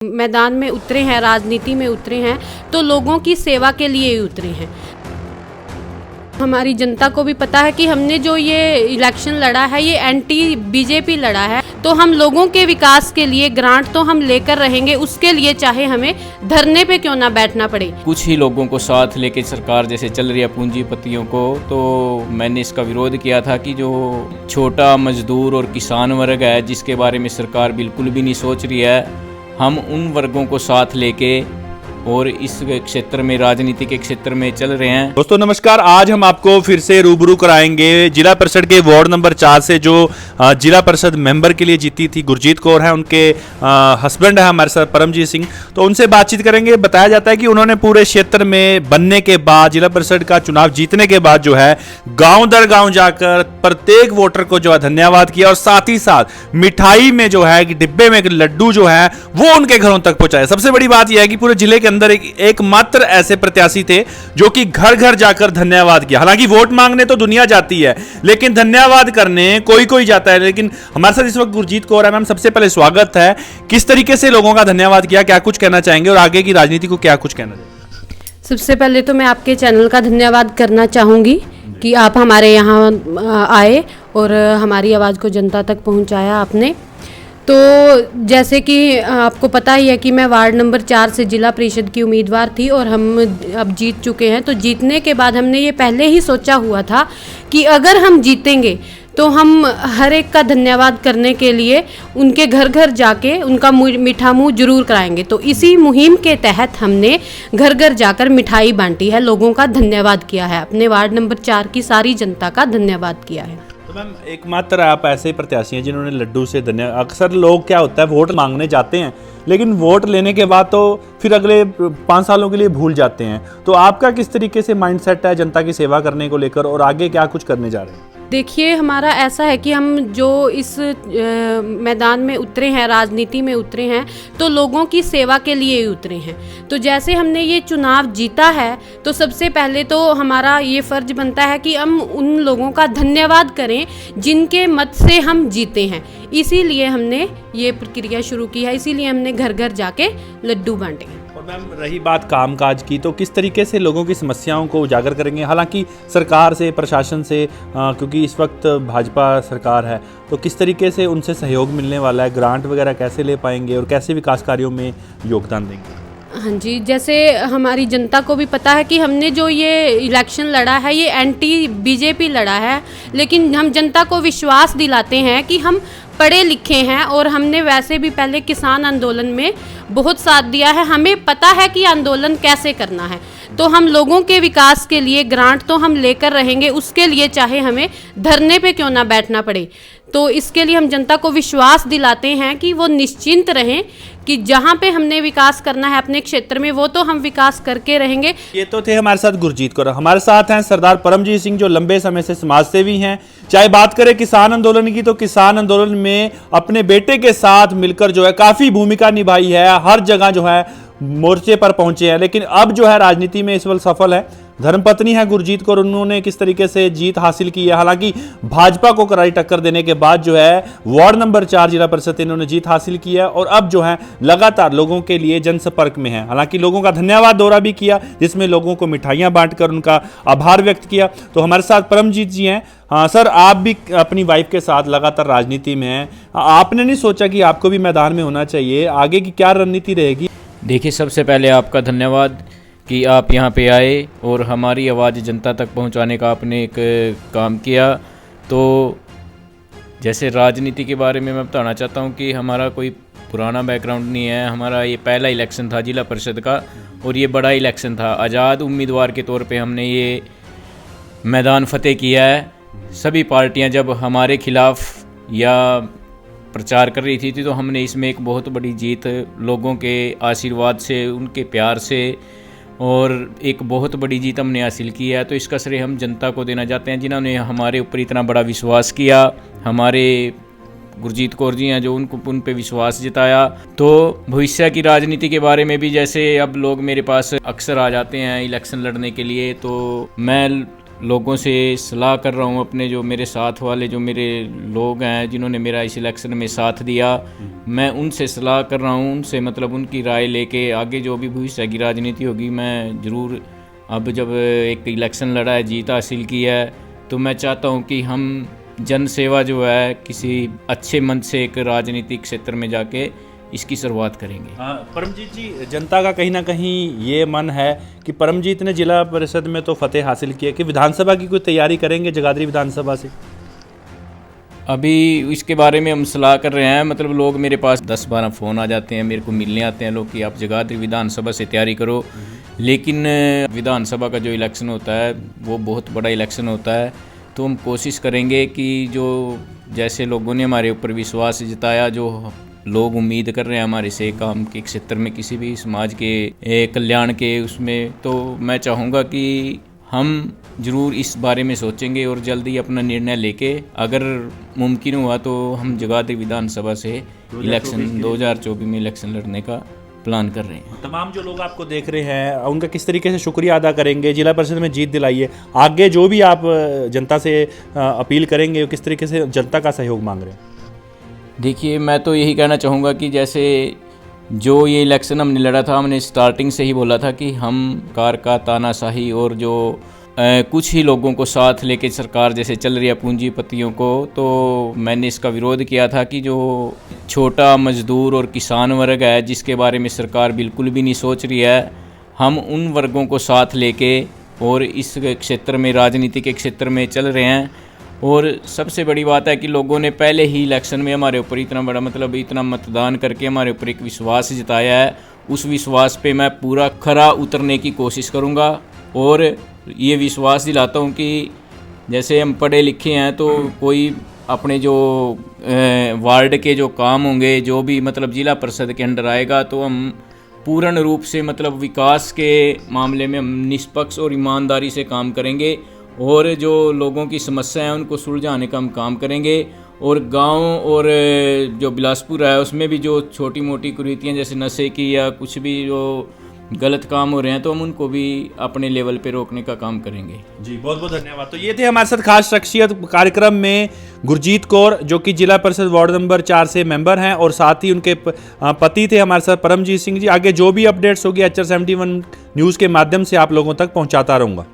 मैदान में उतरे हैं, राजनीति में उतरे हैं तो लोगों की सेवा के लिए ही उतरे हैं। हमारी जनता को भी पता है कि हमने जो ये इलेक्शन लड़ा है ये एंटी बीजेपी लड़ा है, तो हम लोगों के विकास के लिए ग्रांट तो हम लेकर रहेंगे, उसके लिए चाहे हमें धरने पे क्यों ना बैठना पड़े। कुछ ही लोगों को साथ लेके सरकार जैसे चल रही है पूंजीपतियों को, तो मैंने इसका विरोध किया था कि जो छोटा मजदूर और किसान वर्ग है जिसके बारे में सरकार बिल्कुल भी नहीं सोच रही है, हम उन वर्गों को साथ लेके और इस क्षेत्र में राजनीति के क्षेत्र में चल रहे हैं। दोस्तों नमस्कार, आज हम आपको फिर से रूबरू कराएंगे जिला परिषद के वार्ड नंबर 4 से जो जिला परिषद मेंबर के लिए जीती थी गुरजीत कौर है, उनके हस्बैंड है हमारे साथ परमजीत सिंह, तो उनसे बातचीत करेंगे। बताया जाता है कि उन्होंने पूरे क्षेत्र में बनने के बाद, जिला परिषद का चुनाव जीतने के बाद जो है गाँव दर गाँव जाकर प्रत्येक वोटर को जो है धन्यवाद किया और साथ ही साथ मिठाई में जो है डिब्बे में लड्डू जो है वो उनके घरों तक पहुंचाया। सबसे बड़ी बात यह है कि पूरे जिले के अंदर एक मात्र ऐसे प्रत्याशी थे जो कि घर घर जाकर धन्यवाद किया। हालांकि वोट मांगने तो दुनिया जाती है, लेकिन धन्यवाद करने कोई जाता है। लेकिन हमारे साथ इस वक्त गुरजीत कौर है। मैम, सबसे पहले स्वागत है। किस तरीके से लोगों का धन्यवाद किया, क्या कुछ कहना चाहेंगे और आगे की राजनीति को क्या कुछ कहना चाहेंगे? सबसे पहले तो मैं आपके चैनल का धन्यवाद करना चाहूँगी कि आप हमारे यहाँ आए और हमारी आवाज़ को जनता तक पहुँचाया आपने। तो जैसे कि आपको पता ही है कि मैं वार्ड नंबर 4 से जिला परिषद की उम्मीदवार थी और हम अब जीत चुके हैं। तो जीतने के बाद हमने ये पहले ही सोचा हुआ था कि अगर हम जीतेंगे तो हम हर एक का धन्यवाद करने के लिए उनके घर घर जाके उनका मीठा मुंह जरूर कराएंगे। तो इसी मुहिम के तहत हमने घर घर जाकर मिठाई बांटी है, लोगों का धन्यवाद किया है, अपने वार्ड नंबर 4 की सारी जनता का धन्यवाद किया है। तो मैम, एकमात्र आप ऐसे प्रत्याशी हैं जिन्होंने लड्डू से धन्यवाद। अक्सर लोग क्या होता है वोट मांगने जाते हैं लेकिन वोट लेने के बाद तो फिर अगले 5 सालों के लिए भूल जाते हैं। तो आपका किस तरीके से माइंडसेट है जनता की सेवा करने को लेकर और आगे क्या कुछ करने जा रहे हैं? देखिए, हमारा ऐसा है कि हम जो इस मैदान में उतरे हैं, राजनीति में उतरे हैं तो लोगों की सेवा के लिए ही उतरे हैं। तो जैसे हमने ये चुनाव जीता है तो सबसे पहले तो हमारा ये फ़र्ज बनता है कि हम उन लोगों का धन्यवाद करें जिनके मत से हम जीते हैं। इसीलिए हमने ये प्रक्रिया शुरू की है, इसीलिए हमने घर घर जाके लड्डू बांटे। और मैम, रही बात कामकाज की, तो किस तरीके से लोगों की समस्याओं को उजागर करेंगे? हालांकि सरकार से, प्रशासन से, क्योंकि इस वक्त भाजपा सरकार है, तो किस तरीके से उनसे सहयोग मिलने वाला है? ग्रांट वगैरह कैसे ले पाएंगे और कैसे विकास कार्यों में योगदान देंगे? हाँ जी, जैसे हमारी जनता को भी पता है कि हमने जो ये इलेक्शन लड़ा है ये एंटी बीजेपी लड़ा है, लेकिन हम जनता को विश्वास दिलाते हैं कि हम पढ़े लिखे हैं और हमने वैसे भी पहले किसान आंदोलन में बहुत साथ दिया है, हमें पता है कि आंदोलन कैसे करना है। तो हम लोगों के विकास के लिए ग्रांट तो हम लेकर रहेंगे, उसके लिए चाहे हमें धरने पे क्यों ना बैठना पड़े। तो इसके लिए हम जनता को विश्वास दिलाते हैं कि वो निश्चिंत रहें कि जहाँ पे हमने विकास करना है अपने क्षेत्र में वो तो हम विकास करके रहेंगे। ये तो थे हमारे साथ गुरजीत कौर। हमारे साथ हैं सरदार परमजीत सिंह जो लंबे समय से समाज सेवी हैं। चाहे बात करें किसान आंदोलन की, तो किसान आंदोलन में अपने बेटे के साथ मिलकर जो है काफ़ी भूमिका निभाई है, हर जगह जो है मोर्चे पर पहुंचे हैं। लेकिन अब जो है राजनीति में इस वक्त सफल है। धर्मपत्नी है गुरजीत कौर, उन्होंने किस तरीके से जीत हासिल की है। हालांकि भाजपा को करारी टक्कर देने के बाद जो है वार्ड नंबर 4 जिला परिषद इन्होंने जीत हासिल की है और अब जो है लगातार लोगों के लिए जनसंपर्क में है। हालांकि लोगों का धन्यवाद दौरा भी किया जिसमें लोगों को मिठाइयां बांटकर उनका आभार व्यक्त किया। तो हमारे साथ परमजीत जी हैं। हाँ सर, आप भी अपनी वाइफ के साथ लगातार राजनीति में हैं, आपने नहीं सोचा कि आपको भी मैदान में होना चाहिए? आगे की क्या रणनीति रहेगी? देखिए, सबसे पहले आपका धन्यवाद कि आप यहाँ पे आए और हमारी आवाज़ जनता तक पहुँचाने का आपने एक काम किया। तो जैसे राजनीति के बारे में मैं बताना चाहता हूँ कि हमारा कोई पुराना बैकग्राउंड नहीं है। हमारा ये पहला इलेक्शन था जिला परिषद का और ये बड़ा इलेक्शन था। आज़ाद उम्मीदवार के तौर पे हमने ये मैदान फतेह किया है। सभी पार्टियाँ जब हमारे खिलाफ या प्रचार कर रही थी तो हमने इसमें एक बहुत बड़ी जीत लोगों के आशीर्वाद से, उनके प्यार से और एक बहुत बड़ी जीत हमने हासिल की है। तो इसका श्रेय हम जनता को देना चाहते हैं जिन्होंने हमारे ऊपर इतना बड़ा विश्वास किया। हमारे गुरजीत कौर जी हैं जो उन पे विश्वास जताया। तो भविष्य की राजनीति के बारे में भी, जैसे अब लोग मेरे पास अक्सर आ जाते हैं इलेक्शन लड़ने के लिए, तो मैं लोगों से सलाह कर रहा हूँ, अपने जो मेरे साथ वाले जो मेरे लोग हैं जिन्होंने मेरा इस इलेक्शन में साथ दिया, मैं उनसे सलाह कर रहा हूँ, उनसे मतलब उनकी राय लेके आगे जो भी भविष्य की राजनीति होगी मैं ज़रूर, अब जब एक इलेक्शन लड़ा है, जीत हासिल की है, तो मैं चाहता हूँ कि हम जन सेवा जो है किसी अच्छे मन से एक राजनीतिक क्षेत्र में जाके इसकी शुरुआत करेंगे। परमजीत जी, जनता का कहीं ना कहीं ये मन है कि परमजीत ने जिला परिषद में तो फतेह हासिल किया कि विधानसभा की कोई तैयारी करेंगे जगाधरी विधानसभा से? अभी इसके बारे में हम सलाह कर रहे हैं, मतलब लोग मेरे पास 10-12 फ़ोन आ जाते हैं, मेरे को मिलने आते हैं लोग कि आप जगाधरी विधानसभा से तैयारी करो, लेकिन विधानसभा का जो इलेक्शन होता है वो बहुत बड़ा इलेक्शन होता है, तो हम कोशिश करेंगे कि जो जैसे लोगों ने हमारे ऊपर विश्वास जताया, जो लोग उम्मीद कर रहे हैं हमारे से काम के क्षेत्र में, किसी भी समाज के कल्याण के उसमें, तो मैं चाहूँगा कि हम ज़रूर इस बारे में सोचेंगे और जल्दी अपना निर्णय लेके अगर मुमकिन हुआ तो हम जगाधरी विधानसभा से इलेक्शन 2024 में इलेक्शन लड़ने का प्लान कर रहे हैं। तमाम जो लोग आपको देख रहे हैं उनका किस तरीके से शुक्रिया अदा करेंगे? जिला परिषद में जीत दिलाइए, आगे जो भी आप जनता से अपील करेंगे किस तरीके से जनता का सहयोग मांग रहे हैं? देखिए, मैं तो यही कहना चाहूँगा कि जैसे जो ये इलेक्शन हमने लड़ा था, हमने स्टार्टिंग से ही बोला था कि हम कार का तानाशाही और जो कुछ ही लोगों को साथ लेके सरकार जैसे चल रही है पूंजीपतियों को, तो मैंने इसका विरोध किया था कि जो छोटा मजदूर और किसान वर्ग है जिसके बारे में सरकार बिल्कुल भी नहीं सोच रही है, हम उन वर्गों को साथ लेके और इस क्षेत्र में राजनीति के क्षेत्र में चल रहे हैं। और सबसे बड़ी बात है कि लोगों ने पहले ही इलेक्शन में हमारे ऊपर इतना बड़ा मतलब इतना मतदान करके हमारे ऊपर एक विश्वास जताया है, उस विश्वास पे मैं पूरा खरा उतरने की कोशिश करूँगा और ये विश्वास दिलाता हूँ कि जैसे हम पढ़े लिखे हैं तो कोई अपने जो वार्ड के जो काम होंगे, जो भी मतलब जिला परिषद के अंडर आएगा, तो हम पूर्ण रूप से मतलब विकास के मामले में हम निष्पक्ष और ईमानदारी से काम करेंगे और जो लोगों की समस्या है उनको सुलझाने का हम काम करेंगे। और गांव और जो बिलासपुर है उसमें भी जो छोटी मोटी कुरीतियाँ जैसे नशे की या कुछ भी जो गलत काम हो रहे हैं तो हम उनको भी अपने लेवल पे रोकने का काम करेंगे। जी, बहुत बहुत धन्यवाद। तो ये थे हमारे साथ खास शख्सियत कार्यक्रम में गुरजीत कौर, जो कि जिला परिषद वार्ड नंबर 4 से मेंबर हैं, और साथ ही उनके पति थे हमारे साथ परमजीत सिंह जी। आगे जो भी अपडेट्स होगी HR 71 न्यूज़ के माध्यम से आप लोगों तक पहुंचाता रहूँगा।